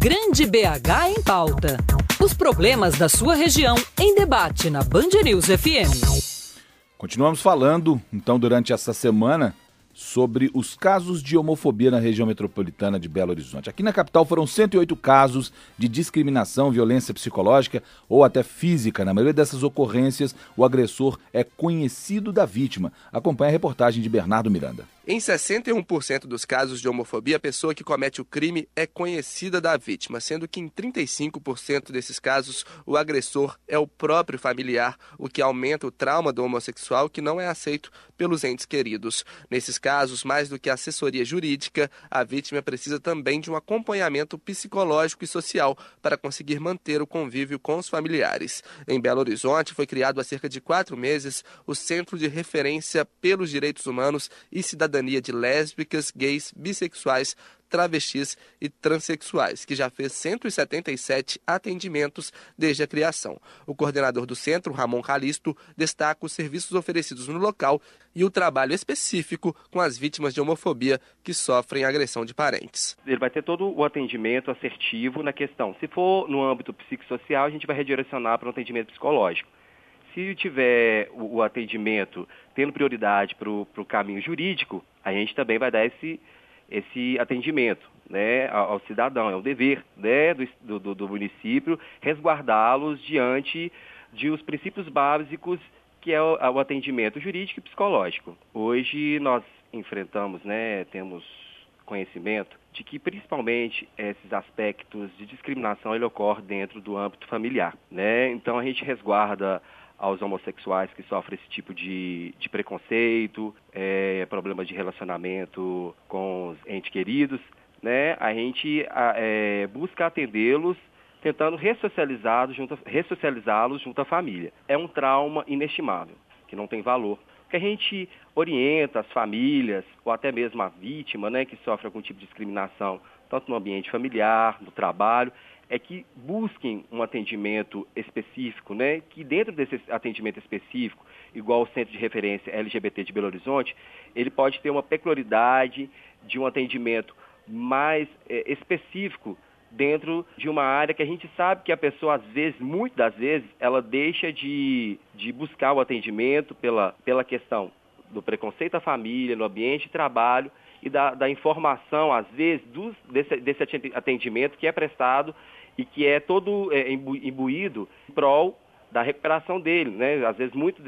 Grande BH em Pauta. Os problemas da sua região em debate na Band News FM. Continuamos falando, então, durante essa semana, sobre os casos de homofobia na região metropolitana de Belo Horizonte. Aqui na capital foram 108 casos de discriminação, violência psicológica ou até física. Na maioria dessas ocorrências, o agressor é conhecido da vítima. Acompanhe a reportagem de Bernardo Miranda. Em 61% dos casos de homofobia, a pessoa que comete o crime é conhecida da vítima, sendo que em 35% desses casos o agressor é o próprio familiar, o que aumenta o trauma do homossexual que não é aceito pelos entes queridos. Nesses casos, mais do que assessoria jurídica, a vítima precisa também de um acompanhamento psicológico e social para conseguir manter o convívio com os familiares. Em Belo Horizonte, foi criado há cerca de 4 meses o Centro de Referência pelos Direitos Humanos e Cidadania de lésbicas, gays, bissexuais, travestis e transexuais, que já fez 177 atendimentos desde a criação. O coordenador do centro, Ramon Calisto, destaca os serviços oferecidos no local e o trabalho específico com as vítimas de homofobia que sofrem agressão de parentes. Ele vai ter todo o atendimento assertivo na questão. Se for no âmbito psicossocial, a gente vai redirecionar para um atendimento psicológico. Se tiver o atendimento tendo prioridade para o caminho jurídico, a gente também vai dar esse atendimento, né, ao cidadão. É um dever, né, do município resguardá-los diante de os princípios básicos que é o atendimento jurídico e psicológico. Hoje nós enfrentamos, né, temos conhecimento de que principalmente esses aspectos de discriminação ele ocorre dentro do âmbito familiar, né? Então a gente resguarda aos homossexuais que sofrem esse tipo de preconceito, problemas de relacionamento com os entes queridos, né? A gente busca atendê-los, tentando ressocializá-los junto à família. É um trauma inestimável, que não tem valor. O que a gente orienta as famílias, ou até mesmo a vítima, né, que sofre algum tipo de discriminação, tanto no ambiente familiar, no trabalho, é que busquem um atendimento específico, né? Que dentro desse atendimento específico, igual o Centro de Referência LGBT de Belo Horizonte, ele pode ter uma peculiaridade de um atendimento mais específico dentro de uma área que a gente sabe que a pessoa, às vezes, muitas das vezes, ela deixa de buscar o atendimento pela questão do preconceito à família, no ambiente de trabalho, e da informação, às vezes, desse atendimento que é prestado e que é todo imbuído em prol da recuperação dele, né? Às vezes, muitas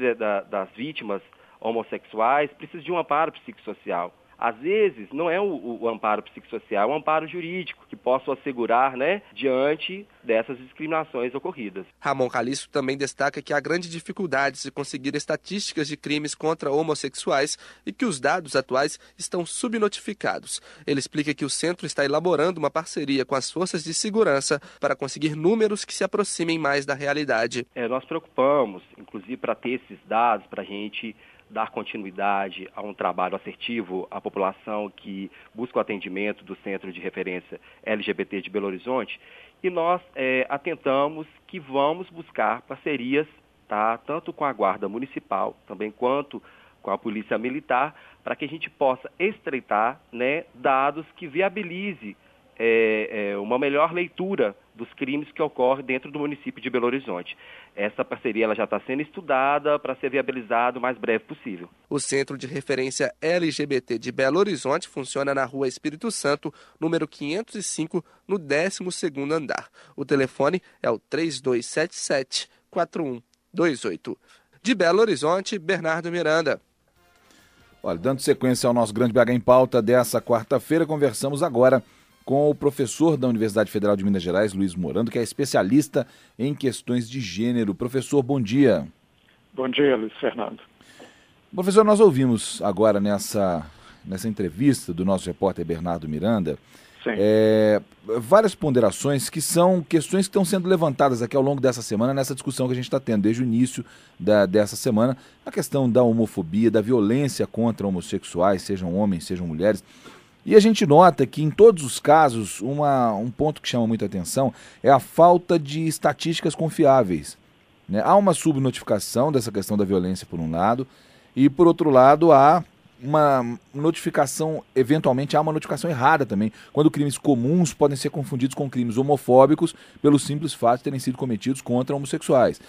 das vítimas homossexuais precisam de um amparo psicossocial. Às vezes, não é o amparo psicossocial, é o amparo jurídico, que possa assegurar, né, diante dessas discriminações ocorridas. Ramon Calisto também destaca que há grande dificuldade de conseguir estatísticas de crimes contra homossexuais e que os dados atuais estão subnotificados. Ele explica que o centro está elaborando uma parceria com as forças de segurança para conseguir números que se aproximem mais da realidade. Nós preocupamos, inclusive, para ter esses dados, para a gente dar continuidade a um trabalho assertivo à população que busca o atendimento do Centro de Referência LGBT de Belo Horizonte, e nós atentamos que vamos buscar parcerias, tá, tanto com a Guarda Municipal, também quanto com a Polícia Militar, para que a gente possa estreitar, né, dados que viabilize uma melhor leitura dos crimes que ocorrem dentro do município de Belo Horizonte. Essa parceria ela já está sendo estudada para ser viabilizada o mais breve possível. O Centro de Referência LGBT de Belo Horizonte funciona na Rua Espírito Santo, número 505, no 12º andar. O telefone é o 3277-4128. De Belo Horizonte, Bernardo Miranda. Olha, dando sequência ao nosso Grande BH em Pauta dessa quarta-feira, conversamos agora com o professor da Universidade Federal de Minas Gerais, Luiz Morando, que é especialista em questões de gênero. Professor, bom dia. Bom dia, Luiz Fernando. Professor, nós ouvimos agora nessa entrevista do nosso repórter Bernardo Miranda várias ponderações que são questões que estão sendo levantadas aqui ao longo dessa semana, nessa discussão que a gente está tendo desde o início dessa semana, a questão da homofobia, da violência contra homossexuais, sejam homens, sejam mulheres. E a gente nota que em todos os casos, um ponto que chama muita atenção é a falta de estatísticas confiáveis, né? Há uma subnotificação dessa questão da violência por um lado, e por outro lado há uma notificação, eventualmente há uma notificação errada também, quando crimes comuns podem ser confundidos com crimes homofóbicos pelo simples fato de terem sido cometidos contra homossexuais.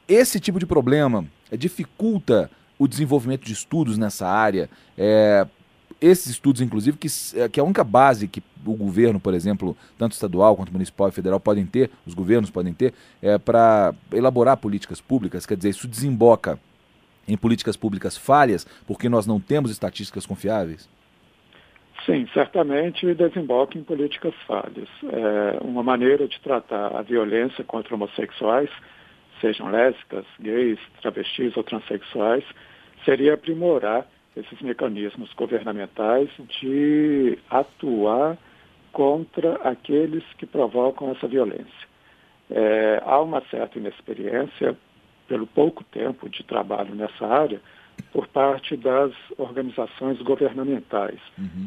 Esse tipo de problema dificulta o desenvolvimento de estudos nessa área, esses estudos, inclusive, que é a única base que o governo, por exemplo, tanto estadual quanto municipal e federal podem ter, os governos podem ter, para elaborar políticas públicas. Quer dizer, isso desemboca em políticas públicas falhas, porque nós não temos estatísticas confiáveis? Sim, certamente desemboca em políticas falhas. Uma maneira de tratar a violência contra homossexuais, sejam lésbicas, gays, travestis ou transexuais, seria aprimorar esses mecanismos governamentais de atuar contra aqueles que provocam essa violência. Há uma certa inexperiência, pelo pouco tempo de trabalho nessa área, por parte das organizações governamentais,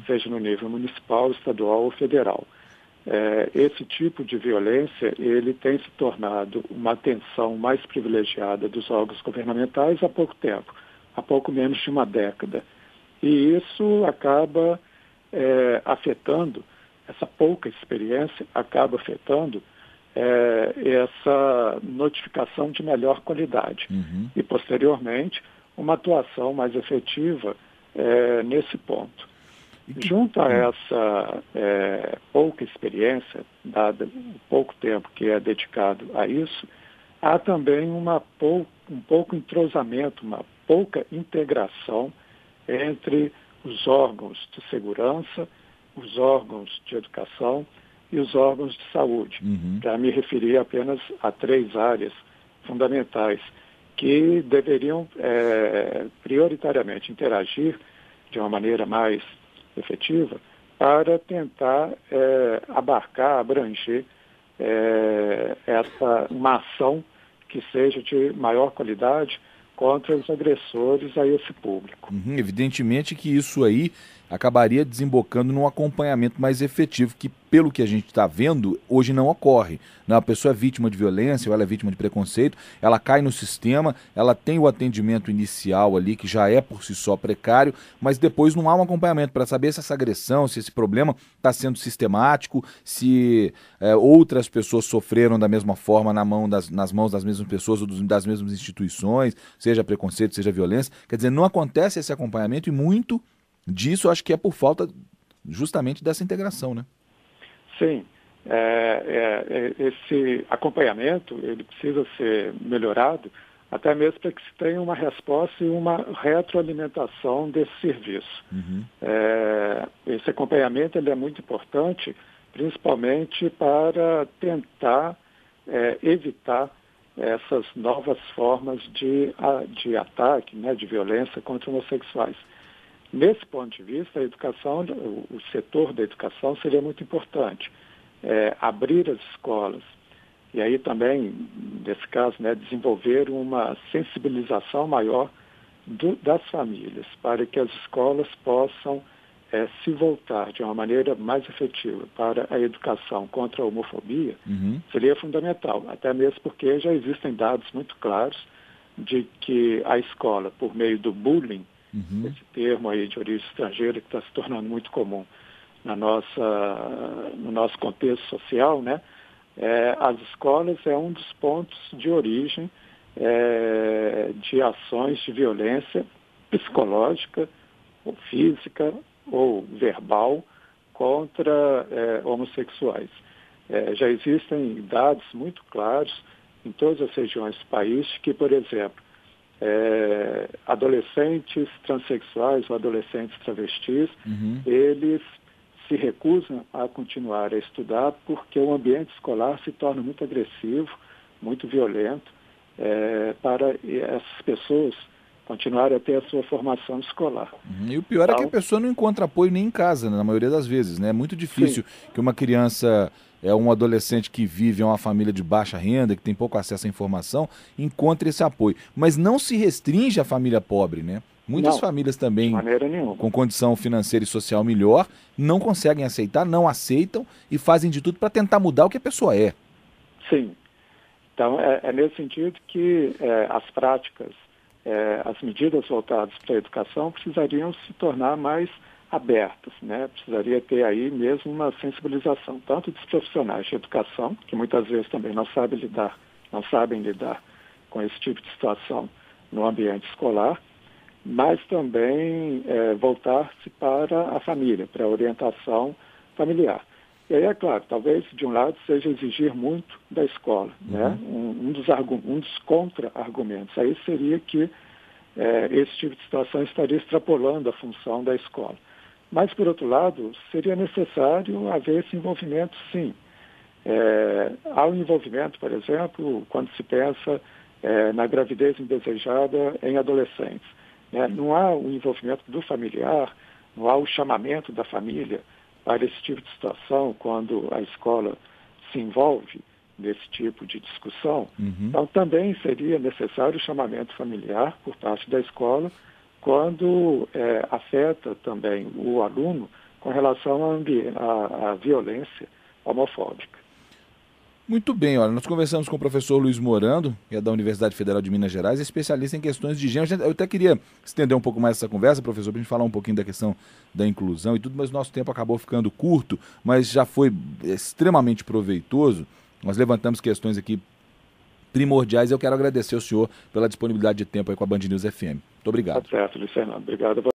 seja no nível municipal, estadual ou federal. Esse tipo de violência, ele tem se tornado uma atenção mais privilegiada dos órgãos governamentais há pouco tempo, há pouco menos de uma década. E isso acaba afetando, essa pouca experiência acaba afetando essa notificação de melhor qualidade. E, posteriormente, uma atuação mais efetiva nesse ponto. Junto a essa pouca experiência, dado o pouco tempo que é dedicado a isso, há também um pouco entrosamento, uma pouca integração entre os órgãos de segurança, os órgãos de educação e os órgãos de saúde. Para me referir apenas a 3 áreas fundamentais que deveriam prioritariamente interagir de uma maneira mais efetiva para tentar abranger uma ação que seja de maior qualidade contra os agressores a esse público. Evidentemente que isso aí acabaria desembocando num acompanhamento mais efetivo, que pelo que a gente está vendo, hoje não ocorre. A pessoa é vítima de violência, ou ela é vítima de preconceito, ela cai no sistema, ela tem o atendimento inicial ali, que já é por si só precário, mas depois não há um acompanhamento para saber se essa agressão, se esse problema está sendo sistemático, se outras pessoas sofreram da mesma forma nas mãos das mesmas pessoas ou das mesmas instituições, seja preconceito, seja violência. Quer dizer, não acontece esse acompanhamento e muito disso acho que é por falta justamente dessa integração, né? Sim. Esse acompanhamento ele precisa ser melhorado, até mesmo para que se tenha uma resposta e uma retroalimentação desse serviço. Esse acompanhamento ele é muito importante, principalmente para tentar evitar essas novas formas de ataque, né, de violência contra homossexuais. Nesse ponto de vista, a educação, o setor da educação seria muito importante. Abrir as escolas e aí também, nesse caso, né, desenvolver uma sensibilização maior das famílias para que as escolas possam se voltar de uma maneira mais efetiva para a educação contra a homofobia, seria fundamental, até mesmo porque já existem dados muito claros de que a escola, por meio do bullying, esse termo aí de origem estrangeira que está se tornando muito comum no nosso contexto social, né? As escolas é um dos pontos de origem de ações de violência psicológica, ou física, ou verbal contra homossexuais. Já existem dados muito claros em todas as regiões do país que, por exemplo, adolescentes transexuais ou adolescentes travestis, eles se recusam a continuar a estudar porque o ambiente escolar se torna muito agressivo, muito violento, para essas pessoas continuarem a ter a sua formação escolar. E o pior é que a pessoa não encontra apoio nem em casa, né, na maioria das vezes, né? É muito difícil que uma criança, um adolescente que vive em uma família de baixa renda, que tem pouco acesso à informação, encontre esse apoio. Mas não se restringe à família pobre, né? Muitas famílias também, com condição financeira e social melhor, não conseguem aceitar, não aceitam e fazem de tudo para tentar mudar o que a pessoa é. Sim. Então, é nesse sentido que as práticas as medidas voltadas para a educação precisariam se tornar mais abertas, né? Precisaria ter aí mesmo uma sensibilização, tanto dos profissionais de educação, que muitas vezes também não sabem lidar com esse tipo de situação no ambiente escolar, mas também voltar-se para a família, para a orientação familiar. E aí, é claro, talvez, de um lado, seja exigir muito da escola, né? Um dos contra-argumentos aí seria que esse tipo de situação estaria extrapolando a função da escola. Mas, por outro lado, seria necessário haver esse envolvimento, sim. Há um envolvimento, por exemplo, quando se pensa na gravidez indesejada em adolescentes. Né? Não há o envolvimento do familiar, não há o chamamento da família para esse tipo de situação quando a escola se envolve nesse tipo de discussão. Então, também seria necessário o chamamento familiar por parte da escola quando afeta também o aluno com relação à violência homofóbica. Muito bem, olha, nós conversamos com o professor Luiz Morando, que é da Universidade Federal de Minas Gerais, especialista em questões de gênero. Eu até queria estender um pouco mais essa conversa, professor, para a gente falar um pouquinho da questão da inclusão e tudo, mas nosso tempo acabou ficando curto, mas já foi extremamente proveitoso. Nós levantamos questões aqui primordiais e eu quero agradecer ao senhor pela disponibilidade de tempo aí com a Band News FM. Muito obrigado. Tá certo, Luiz Fernando. Obrigado a você.